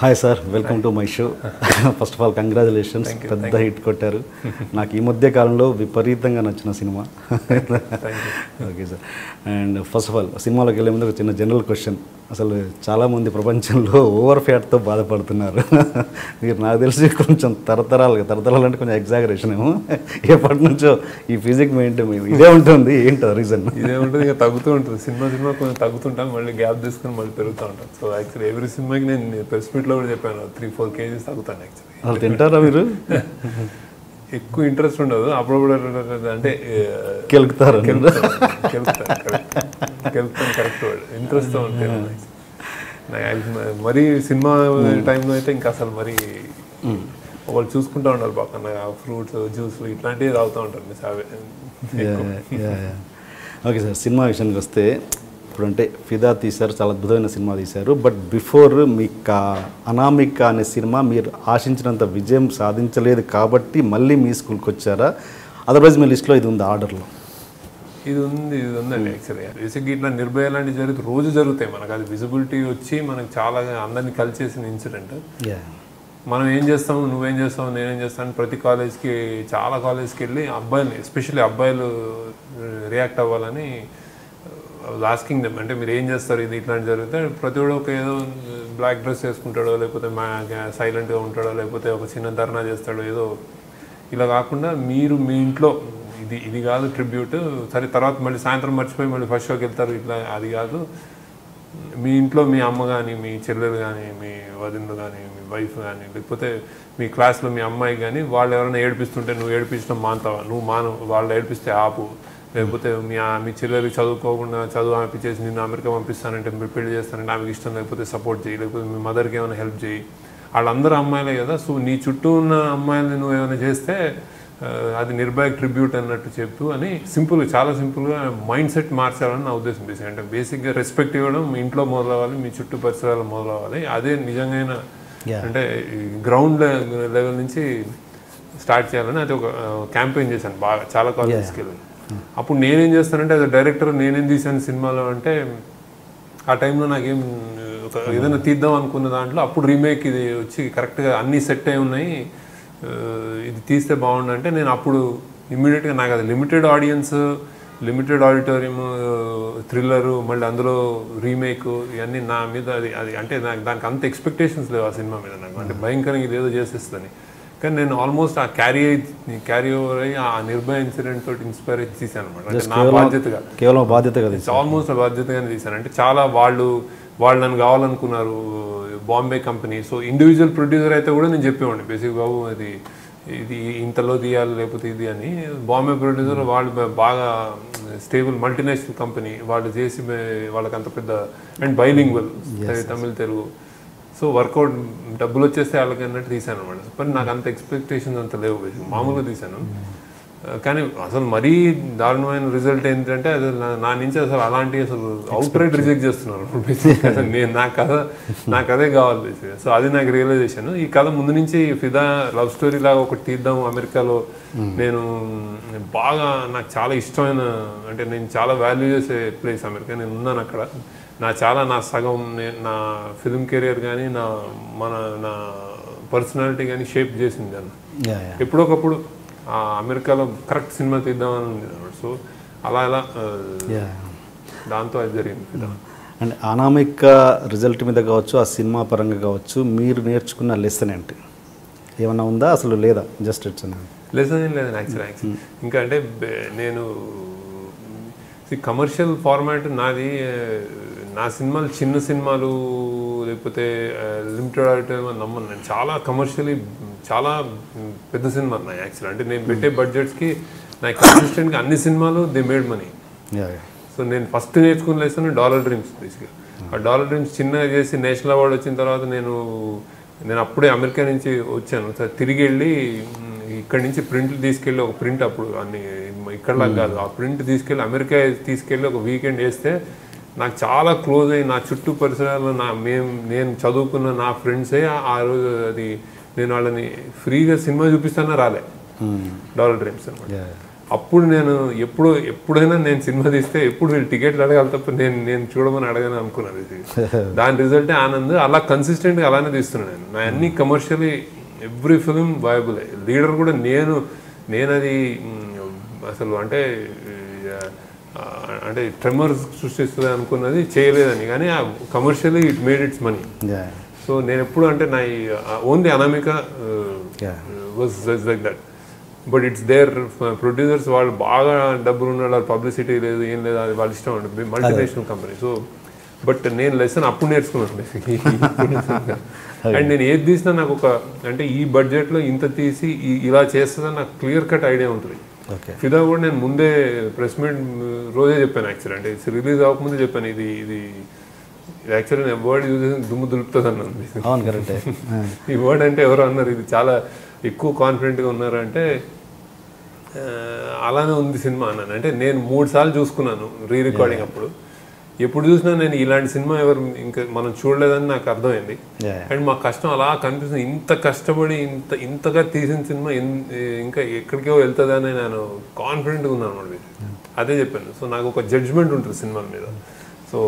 Hi sir, welcome to my show. First of all congratulations, పెద్ద hit కొట్టారు. నాకు ఈ మధ్య కాలంలో విపరీతంగా నచ్చిన cinema. Okay sir. And first of all సినిమాలోకి వెళ్ళే ముందు ఒక చిన్న జనరల్ క్వశ్చన్. అసలు చాలామంది ప్రపంచంలో ఓవర్ ఫ్యాట్తో బాధపడుతున్నారు. మీరు నాకు తెలిసి కొంచెం తరతరాలు అంటే కొంచెం ఎగ్జాగరేషన్ ఏమో, ఎప్పటి నుంచో ఈ ఫిజిక్ మెయింటైన్ ఇదే ఉంటుంది. ఏంటో రీజన్? ఇదే ఉంటుంది, ఇక తగ్గుతూ ఉంటుంది. సినిమా కొంచెం తగ్గుతుంటాం, మళ్ళీ గ్యాప్ తీసుకుని మళ్ళీ పెరుగుతూ ఉంటాం. సో యాక్చువల్లీ ఎవ్రీ సినిమాకి నేను ప్రెస్ మీట్లో కూడా చెప్పాను 3-4 kgs తగ్గుతాను. యాక్చువల్లీ అసలు తింటారా మీరు? ఎక్కువ ఇంట్రెస్ట్ ఉండదు, అప్పుడప్పుడు అంటే కెలుకుతారు. కరెక్ట్ వర్డ్, ఇంట్రెస్ట్తో ఉంటాను. మరీ సినిమా టైంలో అయితే ఇంకా అసలు మరీ వాళ్ళు చూసుకుంటూ ఉంటారు పక్కన ఫ్రూట్స్, జ్యూస్లు ఇట్లాంటివి తాగుతూ ఉంటారు. ఓకే సార్, సినిమా విషయానికి వస్తే ఇప్పుడు అంటే ఫిదా తీశారు, చాలా అద్భుతమైన సినిమా తీశారు. బట్ బిఫోర్ మీకు అనామిక అనే సినిమా మీరు ఆశించినంత విజయం సాధించలేదు కాబట్టి మళ్ళీ మీ స్కూల్కి వచ్చారా? అదర్వైజ్ మీ లిస్ట్లో ఇది ఉంది ఆర్డర్లో? ఇది ఉందండి. యాక్చువల్లీ బేసిక్గా ఇట్లా నిర్భయ లాంటివి రోజు జరుగుతాయి మనకు. అది విజిబిలిటీ వచ్చి మనకు చాలా అందరినీ కలిసేసిన ఇన్సిడెంట్. మనం ఏం చేస్తాము, నువ్వేం చేస్తావు, నేనేం చేస్తాను, ప్రతి కాలేజ్కి చాలా కాలేజ్కి వెళ్ళి అబ్బాయిలు, ఎస్పెషల్లీ అబ్బాయిలు రియాక్ట్ అవ్వాలని ఆస్కింగ్ దెమ్. అంటే మీరు ఏం చేస్తారు, ఇది ఇట్లాంటి జరిగితే ప్రతి ఒక్కడు ఒక ఏదో బ్లాక్ డ్రెస్ వేసుకుంటాడో, లేకపోతే సైలెంట్గా ఉంటాడో, లేకపోతే ఒక చిన్న ధర్నా చేస్తాడో, ఏదో ఇలా కాకుండా మీరు మీ ఇంట్లో ఇది కాదు ట్రిబ్యూట్, సరే తర్వాత మళ్ళీ సాయంత్రం మర్చిపోయి మళ్ళీ ఫస్ట్ షోకి వెళ్తారు, ఇట్లా అది కాదు. మీ ఇంట్లో మీ అమ్మ కానీ, మీ చెల్లెలు కానీ, మీ వదినలు కానీ, మీ వైఫ్ కానీ, లేకపోతే మీ క్లాస్లో మీ అమ్మాయి కానీ వాళ్ళు ఎవరైనా ఏడిపిస్తుంటే నువ్వు ఏడిపించడం మానతావా? నువ్వు వాళ్ళు ఏడిపిస్తే ఆపు. లేకపోతే మీ చెల్లెలకి చదువుకోకుండా చదువు ఆపిచ్చేసి నిన్ను అమెరికా పంపిస్తానంటే, మీరు పెళ్లి చేస్తానంటే ఆమెకి ఇష్టం లేకపోతే సపోర్ట్ చేయి, లేకపోతే మీ మదర్కి ఏమైనా హెల్ప్ చేయి. వాళ్ళందరూ అమ్మాయిలే కదా. సో నీ చుట్టూ ఉన్న అమ్మాయిలని నువ్వు ఏమైనా చేస్తే అది నిర్భయ ట్రిబ్యూట్ అన్నట్టు చెప్పు అని సింపుల్గా, చాలా సింపుల్గా మైండ్ సెట్ మార్చాలని నా ఉద్దేశం. బేసిక్ అంటే బేసిక్గా రెస్పెక్ట్ ఇవ్వడం మీ ఇంట్లో మొదలవ్వాలి, మీ చుట్టూ పరిసరాలు మొదలవ్వాలి. అదే నిజంగా అంటే గ్రౌండ్ లెవెల్ నుంచి స్టార్ట్ చేయాలని అది ఒక క్యాంపెయిన్ చేశాను బాగా, చాలా కాలేజెస్కి వెళ్ళి. అప్పుడు నేనేం చేస్తానంటే అది డైరెక్టర్ నేనేం తీసాను సినిమాలో అంటే, ఆ టైంలో నాకేం ఏదైనా తీద్దాం అనుకున్న దాంట్లో అప్పుడు రీమేక్ ఇది వచ్చి కరెక్ట్గా అన్నీ సెట్ అయి ఉన్నాయి, ఇది తీస్తే బాగుండంటే నేను అప్పుడు ఇమ్మీడియట్గా నాకు అది limited audience, limited auditorium, thriller, మళ్ళీ అందులో రీమేక్, ఇవన్నీ నా మీద అది అంటే దానికి అంత ఎక్స్పెక్టేషన్స్ లేవు ఆ సినిమా మీద నాకు. అంటే భయంకరంగా ఇదేదో చేసేస్తుందని. కానీ నేను ఆల్మోస్ట్ ఆ క్యారీ ఓవర్ అయ్యి ఆ నిర్భయ ఇన్సిడెంట్ తోటి ఇన్స్పైర్ అయ్యి తీసాను అనమాట. అంటే నా బాధ్యతగా, కేవలం బాధ్యతగా, ఆల్మోస్ట్ బాధ్యతగానే తీశాను. అంటే చాలా వాళ్ళు నన్ను కావాలనుకున్నారు, Bombay company. So individual producer అయితే కూడా నేను చెప్పేవాడిని బేసిక్, బాబు ఇది ఇంతలో తీయాలి లేకపోతే ఇది అని. బాంబే ప్రొడ్యూసర్ వాళ్ళు బాగా స్టేబుల్ మల్టీనేషనల్ కంపెనీ, వాళ్ళు చేసి వాళ్ళకి అంత పెద్ద and bilingual, Tamil Telugu. So workout డబ్బులు వచ్చేస్తే వాళ్ళకి అన్నట్టు తీశాను అనమాట. కానీ నాకు అంత ఎక్స్పెక్టేషన్స్ అంత లేవు, మామూలుగా తీశాను. కానీ అసలు మరీ దారుణమైన రిజల్ట్ ఏంటంటే అది నా నుంచి అసలు అలాంటివి అసలు అవుట్ రైట్ రిజెక్ట్ చేస్తున్నారు. అసలు నా కథే కావాలి బేసిక్గా. సో అది నాకు రియలైజేషన్. ఈ కథ ముందు నుంచి ఫిదా లవ్ స్టోరీ లాగా ఒకటి తీద్దాం అమెరికాలో. నేను బాగా, నాకు చాలా ఇష్టమైన, అంటే నేను చాలా వాల్యూ చేసే ప్లేస్ అమెరికా. నేను ఉన్నాను అక్కడ. నా సగం నా ఫిల్మ్ కెరియర్ కానీ నా పర్సనాలిటీ కానీ షేప్ చేసింది అన్న. ఎప్పుడొకప్పుడు అమెరికాలో కరెక్ట్ సినిమా తీద్దామని ఉంది అన్నమాట. సో అలా దాంతో అది జరిగింది. అండ్ అనామిక రిజల్ట్ మీద కావచ్చు, ఆ సినిమా పరంగా కావచ్చు, మీరు నేర్చుకున్న లెసన్ ఏంటి? ఏమన్నా ఉందా అసలు, లేదా జస్ట్ ఇట్స్ లెసన్ ఏం లేదని యాక్చువల్లీ. ఇంకా అంటే నేను కమర్షియల్ ఫార్మాట్ నాది. నా సినిమాలు చిన్న సినిమాలు లేకపోతే లిమిటెడ్ ఆడిటోరియం నమ్మను. నేను చాలా కమర్షియలీ చాలా పెద్ద సినిమా నా యాక్చువల్. అంటే నేను పెట్టే బడ్జెట్స్కి నాకు కన్సిస్టెంట్గా అన్ని సినిమాలు దే మేడ్ మనీ. సో నేను ఫస్ట్ నేర్చుకున్న లెసన్ డాలర్ డ్రీమ్స్. బేసిక్గా ఆ డాలర్ డ్రీమ్స్ చిన్నగా చేసి నేషనల్ అవార్డు వచ్చిన తర్వాత నేను అప్పుడే అమెరికా నుంచి వచ్చాను. తిరిగి వెళ్ళి ఇక్కడ నుంచి ప్రింట్లు తీసుకెళ్ళి ఒక ప్రింట్, అప్పుడు అన్ని ఇక్కడలా కాదు, ఆ ప్రింట్ తీసుకెళ్ళి అమెరికా తీసుకెళ్ళి ఒక వీకెండ్ వేస్తే నాకు చాలా క్లోజ్ అయ్యి నా చుట్టూ పరిసరాలు నేను చదువుకున్న నా ఫ్రెండ్సే ఆ రోజు నేను వాళ్ళని ఫ్రీగా సినిమా చూపిస్తానా రాలే డాలర్ డ్రీమ్స్ అనమాట. అప్పుడు నేను ఎప్పుడైనా నేను సినిమా తీస్తే ఎప్పుడు వీళ్ళు టికెట్లు అడగాలి తప్ప నేను చూడమని అడగాలని అనుకున్నాను ఇది. దాని రిజల్టే ఆనంద్. అలా కన్సిస్టెంట్గా అలానే తీస్తున్నాను నేను. నా అన్ని commercially every film viable. Leader కూడా నేను అది అసలు అంటే ట్రెమర్స్ సృష్టిస్తుంది అనుకున్నది చేయలేదని, కానీ commercially it made its money. So నేను ఎప్పుడు అంటే నా only Anamika was like that. But it's their producers వాళ్ళు బాగా డబ్బులు ఉన్న వాళ్ళు, పబ్లిసిటీ లేదు ఏం లేదు, అది వాళ్ళ ఇష్టం అండి, మల్టీనేషనల్ కంపెనీ. సో బట్ నేను లెసన్ అప్పుడు నేర్చుకున్నాను బేసిక్లీ. అండ్ నేను ఏది తీసినా నాకు ఒక అంటే ఈ బడ్జెట్లో ఇంత తీసి ఇలా చేస్తుందని నాకు క్లియర్ కట్ ఐడియా ఉంటుంది. ఫిదా కూడా నేను ముందే ప్రెస్ మీట్ రోజే చెప్పాను యాక్చువల్లీ, అంటే రిలీజ్ అవ్వకముందే చెప్పాను ఇది యాక్చువల్లీ నేను వర్డ్ యూజ్ చేసి దుమ్ము దులుపుతుంది అన్నాను. ఈ వర్డ్ అంటే ఎవరు అన్నారు ఇది చాలా ఎక్కువ కాన్ఫిడెంట్గా ఉన్నారు అంటే అలానే ఉంది సినిమా అన్నాను. అంటే నేను 3 సార్లు చూసుకున్నాను రీ రికార్డింగ్ అప్పుడు. ఎప్పుడు చూసినా నేను ఇలాంటి సినిమా ఎవరు ఇంకా మనం చూడలేదని నాకు అర్థమైంది. అండ్ మా కష్టం అలా కనిపిస్తుంది. ఇంత కష్టపడి ఇంతగా తీసిన సినిమా ఇంకా ఎక్కడికో వెళ్తుందని నేను కాన్ఫిడెంట్గా ఉన్నాను అన్నమాట. అదే చెప్పాను. సో నాకు ఒక జడ్జ్మెంట్ ఉంటుంది సినిమాల మీద. సో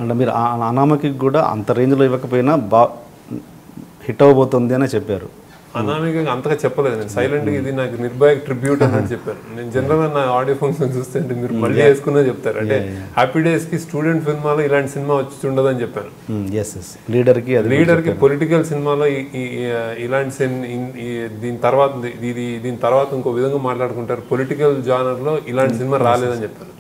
అంటే మీరు అనామకి కూడా అంత రేంజ్లో ఇవ్వకపోయినా హిట్ అవ్వబోతుంది అని చెప్పారు. అనామిక అంతగా చెప్పలేదు నేను. సైలెంట్గా ఇది నాకు నిర్భయ ట్రిబ్యూట్ అని చెప్పాను. నేను జనరల్గా నా ఆడియో ఫంక్షన్ చూస్తే అంటే మీరు మళ్ళీ వేసుకున్నా చెప్తారు. అంటే హ్యాపీ డేస్కి స్టూడెంట్ సినిమాలో ఇలాంటి సినిమా వచ్చి ఉండదని చెప్పాను. లీడర్కి పొలిటికల్ సినిమాలో ఇలాంటి దీని తర్వాత ఇంకో విధంగా మాట్లాడుకుంటారు. పొలిటికల్ జానర్లో ఇలాంటి సినిమా రాలేదని చెప్పాను.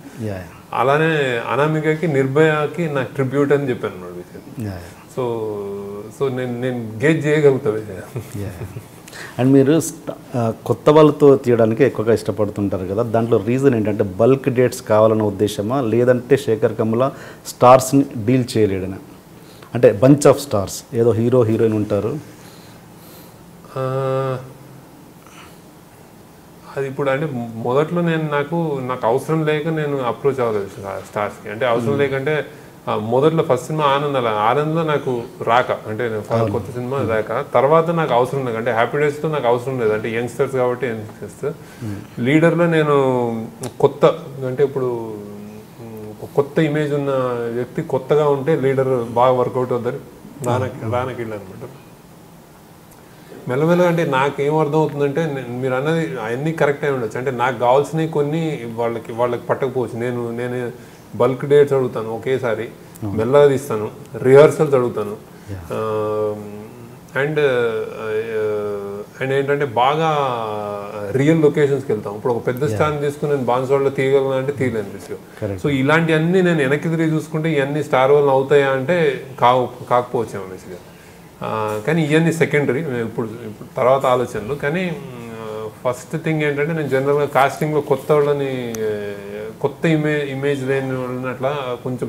అలానే అనామికకి నిర్భయకి నాకు ట్రిబ్యూట్ అని చెప్పాను అన్నమాట. సో నేను గేజ్ చేయగలుగుతాను. అండ్ మీరు కొత్త వాళ్ళతో తీయడానికి ఎక్కువగా ఇష్టపడుతుంటారు కదా, దాంట్లో రీజన్ ఏంటంటే బల్క్ డేట్స్ కావాలన్న ఉద్దేశమా, లేదంటే శేఖర్ కమ్ముల స్టార్స్ని డీల్ చేయలేడనా? అంటే బంచ్ ఆఫ్ స్టార్స్, ఏదో హీరో హీరోయిన్ ఉంటారు. అది ఇప్పుడు అంటే మొదట్లో నాకు అవసరం లేక నేను అప్రోచ్ అవ్వలేదు స్టార్స్కి. అంటే అవసరం లేకంటే మొదట్లో ఫస్ట్ సినిమా ఆనంద్లో నాకు రాక, అంటే కొత్త సినిమా రాక, తర్వాత నాకు అవసరం లేదు. అంటే హ్యాపీ డేస్లో నాకు అవసరం లేదు, అంటే యంగ్స్టర్స్ కాబట్టి యంగ్స్టర్స్. లీడర్లో నేను కొత్త అంటే ఇప్పుడు కొత్త ఇమేజ్ ఉన్న వ్యక్తి కొత్తగా ఉంటే లీడర్ బాగా వర్కౌట్ అవుతారు. రానకి వెళ్ళానమాట. మెల్లమెల్లగా అంటే నాకేం అర్థం అవుతుందంటే మీరు అన్నది అవన్నీ కరెక్ట్ అయి ఉండొచ్చు. అంటే నాకు కావాల్సినవి కొన్ని వాళ్ళకి పట్టకపోవచ్చు. నేను బల్క్ డేట్స్ అడుగుతాను ఒకేసారి, మెల్లగా తీస్తాను, రిహర్సల్స్ అడుగుతాను. అండ్ ఏంటంటే బాగా రియల్ లొకేషన్స్కి వెళ్తాం. ఇప్పుడు ఒక పెద్ద స్టార్ని తీసుకుని నేను బాన్స్వాడలో తీయగలను అంటే తీయలేను బేసిక్గా. సో ఇలాంటివన్నీ నేను వెనక్కి తిరిగి చూసుకుంటే ఇవన్నీ స్టార్ వల్ల అవుతాయా అంటే కాకపోవచ్చేమో బేసిక్గా. కానీ ఇవన్నీ సెకండరీ, ఇప్పుడు తర్వాత ఆలోచనలు. కానీ ఫస్ట్ థింగ్ ఏంటంటే నేను జనరల్గా కాస్టింగ్లో కొత్త వాళ్ళని, కొత్త ఇమేజ్ లేని వాళ్ళని అట్లా కొంచెం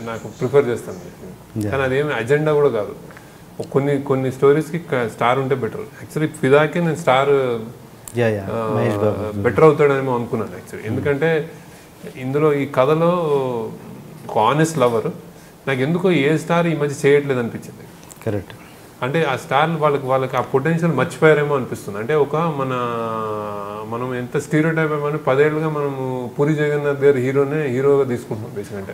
నాకు ప్రిఫర్ చేస్తాను. కానీ అదేమి అజెండా కూడా కాదు. కొన్ని స్టోరీస్కి స్టార్ ఉంటే బెటర్. యాక్చువల్లీ ఫిదాకే నేను స్టార్ బెటర్ అవుతాడనేమో అనుకున్నాను యాక్చువల్లీ. ఎందుకంటే ఇందులో ఈ కథలో ఒక ఆనెస్ట్ లవర్ నాకు ఎందుకో ఏ స్టార్ ఈ మధ్య చేయట్లేదు అనిపించింది. కరెక్ట్. అంటే ఆ స్టార్ వాళ్ళకి ఆ పొటెన్షియల్ మర్చిపోయారేమో అనిపిస్తుంది. అంటే మనం ఎంత స్టీరియోటైప్ ఏమని 10 ఏళ్ళుగా మనము పూరి జగన్నాథ్ గారి హీరోగా తీసుకుంటున్నాం బేసిక్.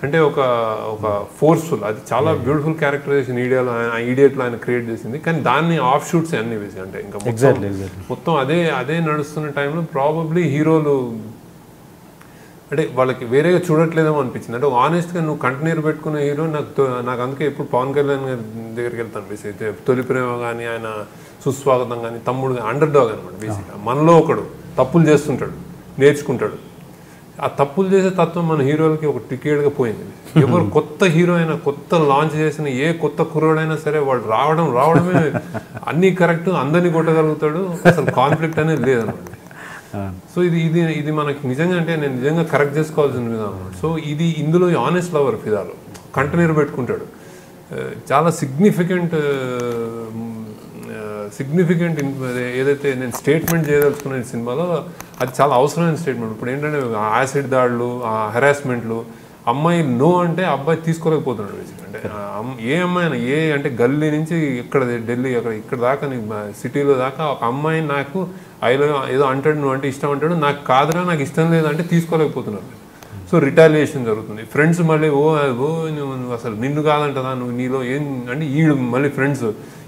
అంటే ఒక ఫోర్స్ఫుల్, అది చాలా బ్యూటిఫుల్ క్యారెక్టరైజేషన్ ఈడియట్లో ఆయన క్రియేట్ చేసింది. కానీ దాన్ని ఆఫ్ షూట్స్ అన్ని బేసిక్. అంటే ఇంకా మొత్తం అదే నడుస్తున్న టైంలో ప్రాబబ్లీ హీరోలు అంటే వాళ్ళకి వేరేగా చూడట్లేదేమో అనిపించింది. అంటే ఆనెస్ట్గా నువ్వు కంటిన్యూ పెట్టుకునే హీరో నాకు అందుకే ఎప్పుడు పవన్ కళ్యాణ్ గారి దగ్గరికి వెళ్తాను బేసిక్. తొలి ప్రేమ కానీ, ఆయన సుస్వాగతం కానీ, తమ్ముడు కానీ, అండర్ డాగ్ అనమాట బేసిక్గా. మనలో ఒకడు తప్పులు చేస్తుంటాడు, నేర్చుకుంటాడు. ఆ తప్పులు చేసే తత్వం మన హీరోలకి ఒక టికెట్గా పోయింది. ఎవరు కొత్త హీరో అయినా, కొత్త లాంచ్ చేసిన ఏ కొత్త కుర్రోడైనా సరే వాడు రావడమే అన్నీ కరెక్ట్, అందరినీ కొట్టగలుగుతాడు, అసలు కాన్ఫ్లిక్ట్ అనేది లేదన్నమాట. సో ఇది మనకి నిజంగా అంటే నేను నిజంగా కరెక్ట్ చేసుకోవాల్సిన విధానం. సో ఇందులో ఆనెస్ట్ లవర్ ఫిదాలో కంటిన్యూ పెట్టుకుంటాడు. చాలా సిగ్నిఫికెంట్ ఏదైతే నేను స్టేట్మెంట్ చేయదలుచుకున్న సినిమాలో అది చాలా అవసరమైన స్టేట్మెంట్. ఇప్పుడు ఏంటంటే యాసిడ్ దాడులు, హెరాస్మెంట్లు, అమ్మాయి నో అంటే అబ్బాయి తీసుకోలేకపోతున్నాడు బేసిక్. అంటే ఏ అమ్మాయి అయినా అంటే గల్లీ నుంచి ఇక్కడ ఢిల్లీ ఇక్కడ దాకా సిటీలో దాకా ఒక అమ్మాయి నాకు ఏదో అంటాడు, నువ్వు అంటే ఇష్టం అంటాడు, నాకు కాదురా నాకు ఇష్టం లేదంటే తీసుకోలేకపోతున్నారు. సో రిటాలియేషన్ జరుగుతుంది. ఫ్రెండ్స్ మళ్ళీ ఓ నువ్వు అసలు నిన్ను కాదంటదా, నువ్వు నీలో ఏం అంటే ఈడు మళ్ళీ ఫ్రెండ్స్,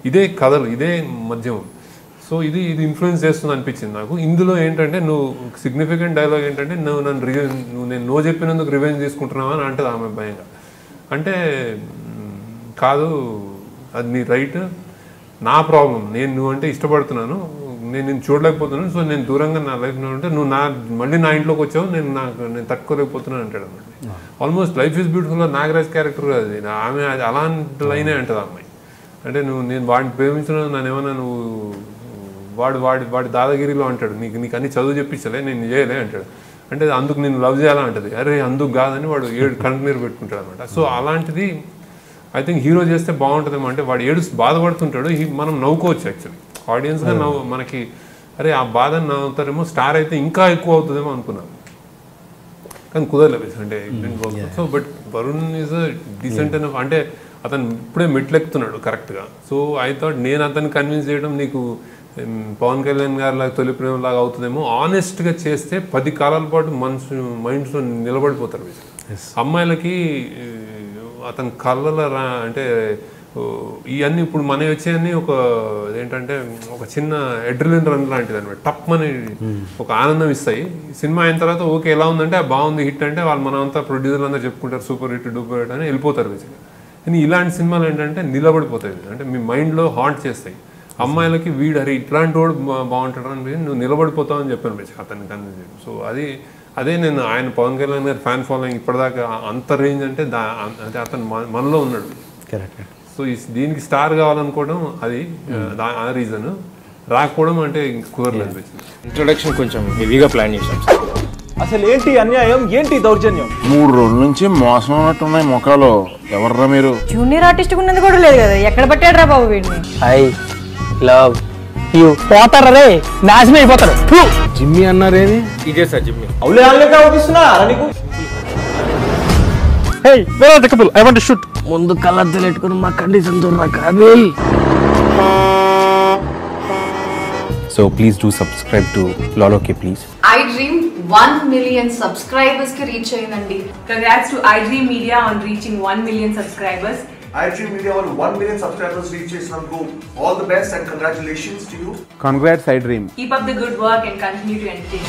ఇదే కథలు, ఇదే మధ్యం. సో ఇది ఇన్ఫ్లుయెన్స్ చేస్తుంది అనిపించింది నాకు. ఇందులో ఏంటంటే నువ్వు సిగ్నిఫికెంట్ డైలాగ్ ఏంటంటే నువ్వు నేను నో చెప్పినందుకు రివెంజ్ తీసుకుంటున్నావా అని అంటది ఆమె భయంగా. అంటే కాదు, అది నీ రైట్, నా ప్రాబ్లం, నువ్వు అంటే ఇష్టపడుతున్నాను, నేను చూడలేకపోతున్నాను, సో నేను దూరంగా నా లైఫ్ ఉంటే నువ్వు మళ్ళీ నా ఇంట్లోకి వచ్చావు, నేను తట్టుకోలేకపోతున్నాను అంటాడు అన్నమాట. Almost life is beautiful Nagaraj character అది, ఆమె అది అలాంటి లైనే అంటది అమ్మాయి. అంటే నేను వాడిని ప్రేమించిన నన్ను ఏమన్నా నువ్వు వాడి దాదాగిరిలో అంటాడు, నీకు అన్ని చదువు చెప్పించలే, నేను చేయలే అంటాడు. అంటే అందుకు నేను లవ్ చేయాలా అంటది, అరే అందుకు కాదని వాడు కన్నీరు పెట్టుకుంటాడు అనమాట. సో అలాంటిది ఐ థింక్ హీరో చేస్తే బాగుంటుందేమో. అంటే వాడు బాధపడుతుంటాడు, మనం నవ్వుకోవచ్చు యాక్చువల్లీ ఆడియన్స్గా. మనకి అరే ఆ బాధని నవ్వుతారేమో, స్టార్ అయితే ఇంకా ఎక్కువ అవుతుందేమో అనుకున్నాను, కానీ కుదరలేదు. అంటే so but Varun is decent enough. అంటే అతను ఇప్పుడే మెట్లెక్కుతున్నాడు కరెక్ట్గా. సో ఐ థాట్ నేను అతన్ని కన్విన్స్ చేయడం నీకు పవన్ కళ్యాణ్ గారి లాగా తొలి ప్రేమ లాగా అవుతుందేమో. ఆనెస్ట్గా చేస్తే 10 కాలాల పాటు మైండ్స్లో నిలబడిపోతారు. అమ్మాయిలకి అతని కళ్ళలో అంటే ఇవన్నీ ఇప్పుడు మనవి వచ్చేవన్నీ ఏంటంటే ఒక చిన్న ఎడ్రిలిన్ రన్ లాంటిది అనమాట. టప్ అని ఒక ఆనందం ఇస్తాయి. సినిమా అయిన తర్వాత ఓకే ఎలా ఉందంటే బాగుంది, హిట్ అంటే వాళ్ళు మనంతా ప్రొడ్యూసర్లు అందరూ చెప్పుకుంటారు సూపర్ హిట్ డూపర్ హిట్ అని వెళ్ళిపోతారు బేసిక్గా. కానీ ఇలాంటి సినిమాలు ఏంటంటే నిలబడిపోతాయి, అంటే మీ మైండ్లో హాంట్ చేస్తాయి. అమ్మాయిలకి అరే ఇట్లాంటి వాడు బాగుంటాడు అని నువ్వు నిలబడిపోతావు అని చెప్పాను బేసిక్ అతన్ని కన్విన్స్ చేయడం. సో అదే నేను ఆయన పవన్ కళ్యాణ్ గారి ఫ్యాన్ ఫాలోయింగ్ ఇప్పటిదాకా అంత రేంజ్ అంటే అతను మనలో ఉన్నాడు. సో దీనికి స్టార్ కావాలనుకోవడం అది ఆ రీజన్, రాకపోవడం అంటే కుదరలేదు. ఇంట్రొడక్షన్ కొంచెం హెవీగా ప్లాన్ చేశాం. అసలు ఏంటి అన్యాయం, ఏంటి దౌర్జన్యం? 3 రోజుల నుంచి మోసం ఉన్నట్టున్నాయి మొఖాలు. ఎవర్రా మీరు? జూనియర్ ఆర్టిస్ట్ ఉన్నది కూడా లేదు కదా, ఎక్కడ పట్టాడు రా బాబు వీడిని? I love you. పోతారా రే, నాశనం అయిపోతారు. జిమ్మి అన్నారేమి? ఇదే సార్ జిమ్మి. అవులే ఆన్లైన్ అవుపిస్తున్నా నీకు. Hey where are the couple, I want to shoot. ముందు కళ్ళద్దాలు పెట్టుకుని మా కండిషన్ చూడరా Kaabil. So please do subscribe to Lolo K please. iDream 1 million subscribers ki reach ayindandi. Congrats to iDream Media on reaching 1 million subscribers. iDream Media on 1 million subscribers reach Sangu. All the best and congratulations to you. Congrats iDream. Keep up the good work and continue to entertain.